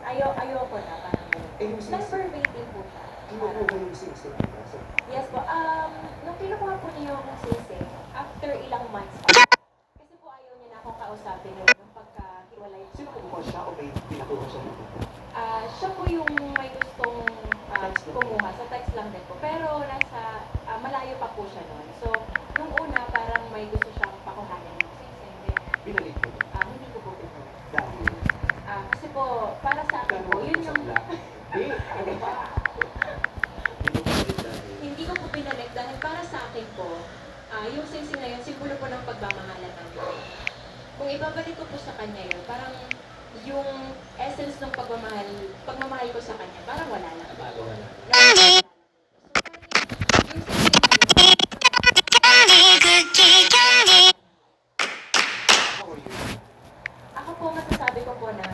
Ayoko na, parang ganun. Eh, yung singsing, Non-verbatim po siya. kinukuha mo yung singsing, diba? So, Yes po. Nung kinukuha po niya yung sisig, after ilang months pa. Kasi po ayaw niya na akong kausapin nung pagkahiwalay. sino kumuha siya o may pinakuha siya dito? Siya po yung may gustong Text lang. kumuha. Sa text lang din po. Pero malayo pa po siya noon. So, nung una, parang may gusto siyang pakuhanin ng sisig. Ganyan. Binalik mo. Hindi ko po ito. Dahil, Kasi po, para sa akin po, yun yung... eh, ano ba? Hindi ko binalik dahil. Hindi ko po pinalik dahil para sa akin po, yung singsing na yun, simbolo po ng pagmamahalan namin. Kung ibabalik ko po sa kanya yun, parang yung essence ng pagmamahal ko sa kanya, parang wala lang. Bago na. Yung singsing na yun, How are you? ako po masasabi ko po na